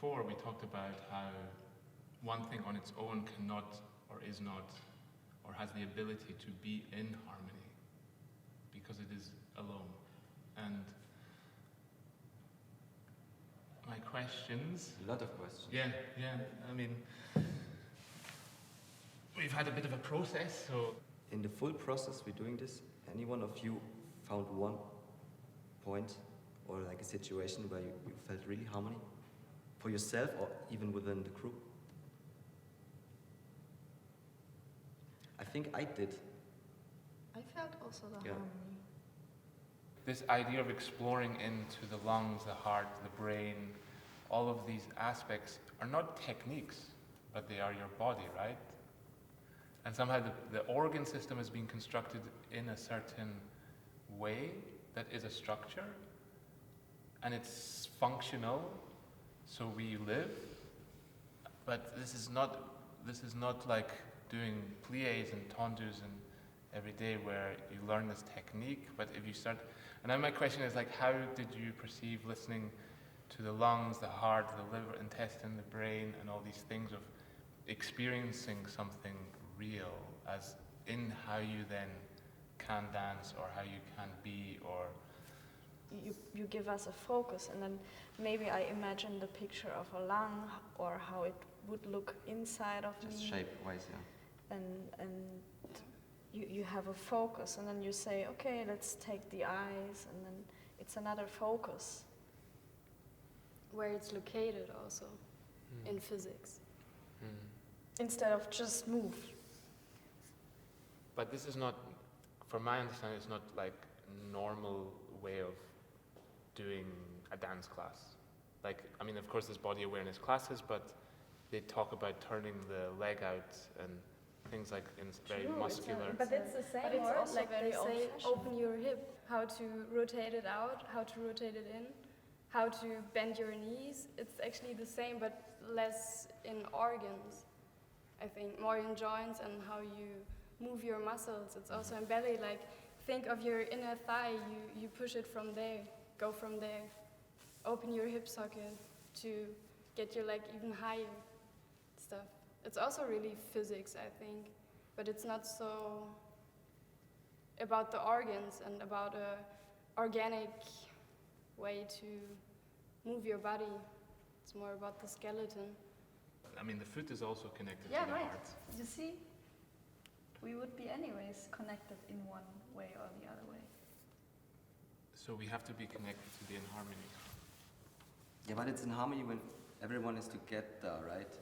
before we talked about how one thing on its own cannot or is not or has the ability to be in harmony because it is alone. And my questions... A lot of questions. Yeah. I mean, we've had a bit of a process, so... In the full process we're doing this, any one of you found one point or like a situation where you felt really harmony? For yourself or even within the group? I think I did. I felt also the harmony. This idea of exploring into the lungs, the heart, the brain, all of these aspects are not techniques, but they are your body, right? And somehow the organ system has been constructed in a certain way that is a structure, and it's functional, so we live. But this is not like doing pliés and tendus and every day where you learn this technique. But if you start, and then my question is like, how did you perceive listening to the lungs, the heart, the liver, intestine, the brain, and all these things of experiencing something real, as in how you then can dance or how you can be, or you give us a focus, and then maybe I imagine the picture of a lung or how it would look inside of Just me. shape-wise, yeah. And you have a focus, and then you say, okay, let's take the eyes, and then it's another focus. Where it's located also, in physics. Instead of just move. But this is not, from my understanding, it's not like a normal way of doing a dance class. Like, I mean, of course there's body awareness classes, but they talk about turning the leg out and things like in very muscular. But it's the same, But it's or also like very they say, old-fashioned. open your hip, how to rotate it out, how to rotate it in, how to bend your knees. It's actually the same, but less in organs. I think more in joints and how you move your muscles. It's also in belly, like think of your inner thigh, you push it from there, go from there. Open your hip socket to get your leg even higher, stuff. It's also really physics, I think, but it's not so about the organs and about a organic way to move your body. It's more about the skeleton. I mean, the foot is also connected Yeah, to the right. heart. You see, we would be anyways connected in one way or the other way. So we have to be connected to be in harmony. Yeah, but it's in harmony when everyone is together, right?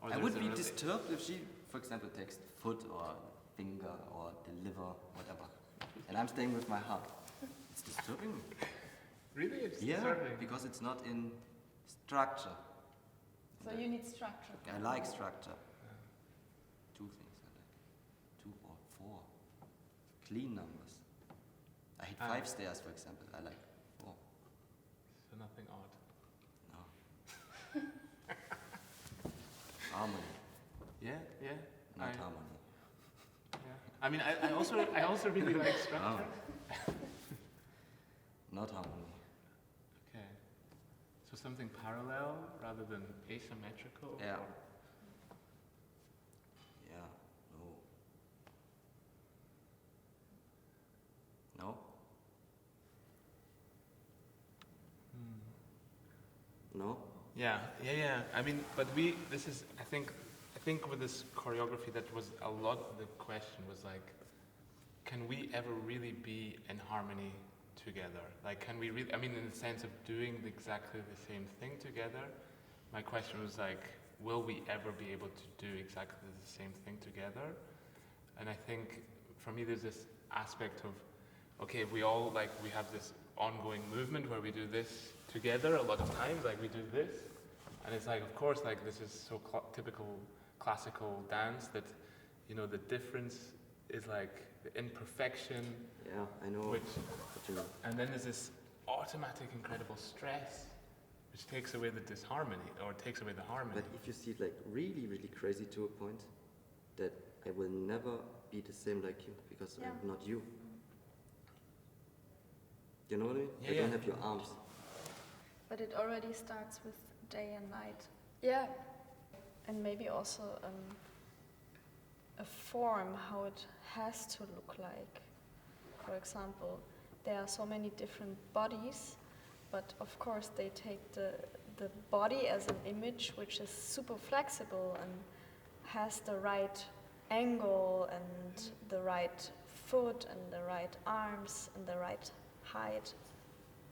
Or I there's would a be rela- disturbed if she, for example, takes the foot or finger or the liver, whatever, and I'm staying with my heart. It's disturbing me. Really? It's Yeah, disturbing. because it's not in structure. So you need structure. I like structure. Two things I like. 2 or 4. Clean numbers. I hate 5 stairs, for example. I like 4. So nothing odd. No. Harmony, Yeah. not harmony. Yeah. I mean, I also really like structure. Not harmony. Okay. So something parallel rather than asymmetrical? Yeah. Or- Yeah. No. No? No? Yeah. I mean, but I think with this choreography, that was a lot of the question was like, can we ever really be in harmony together? Like, can we really, I mean, in the sense of doing exactly the same thing together, my question was like, will we ever be able to do exactly the same thing together? And I think, for me, there's this aspect of, okay, we have this ongoing movement where we do this together a lot of times, like we do this, and it's like, of course, like this is so typical classical dance that, you know, the difference is like the imperfection. Yeah, I know. Which, what you mean. and then there's this automatic incredible stress, which takes away the disharmony, or takes away the harmony. But if you see it like really, really crazy to a point that I will never be the same like you because Yeah. I'm not you. You know what I mean? Yeah, I don't yeah. have your arms. But it already starts with day and night. Yeah. And maybe also a form, how it has to look like. For example, there are so many different bodies, but of course they take the body as an image which is super flexible and has the right angle and the right foot and the right arms and the right height.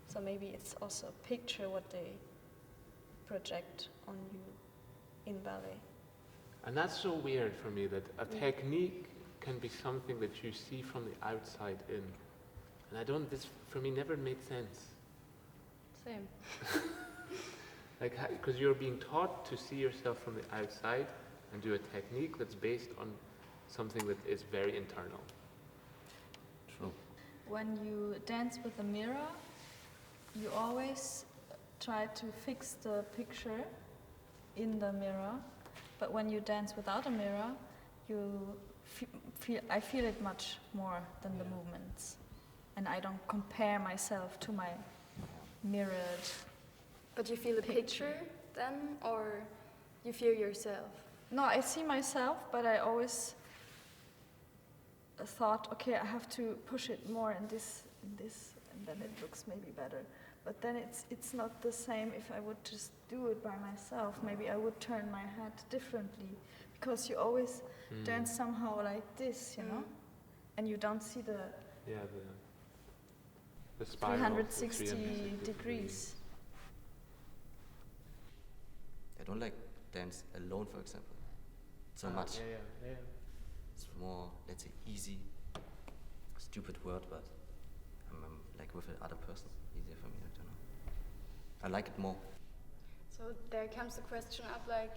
So maybe it's also a picture what they project on you in ballet. And that's so weird for me, that a technique can be something that you see from the outside in. And this for me never made sense. Same. Like, because you're being taught to see yourself from the outside and do a technique that's based on something that is very internal. True. When you dance with a mirror, you always try to fix the picture in the mirror, but when you dance without a mirror, I feel it much more than the movements, and I don't compare myself to my mirrored. But you feel a picture then, or you feel yourself? No, I see myself, but I always thought, okay, I have to push it more in this, and then it looks maybe better. But then it's not the same if I would just do it by myself. Maybe I would turn my head differently, because you always dance somehow like this, you know, and you don't see the spiral, 360 the 360 degrees. I don't like dance alone, for example, so much. Yeah. It's more, let's say, easy. Stupid word, but I'm like with another person. Easier for me, I don't know. I like it more. So there comes the question of like,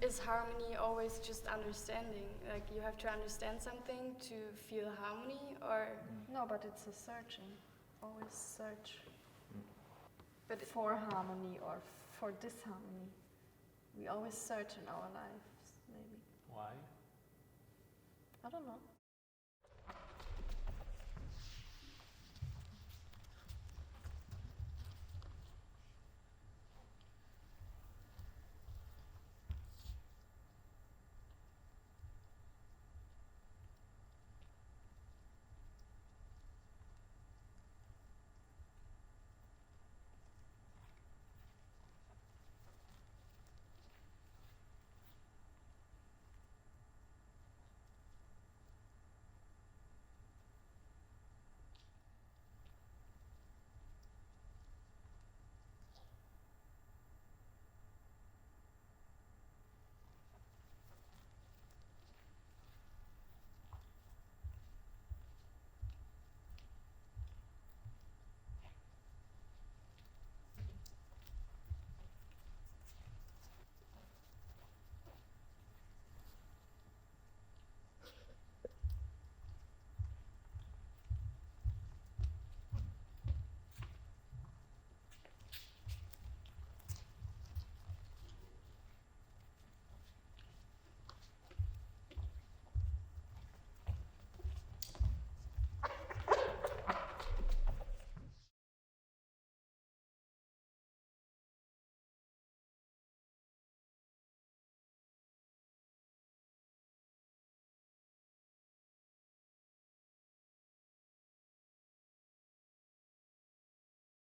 is harmony always just understanding? Like you have to understand something to feel harmony, or? No, but it's a searching. Always search But for harmony or for disharmony. We always search in our lives, maybe. Why? I don't know.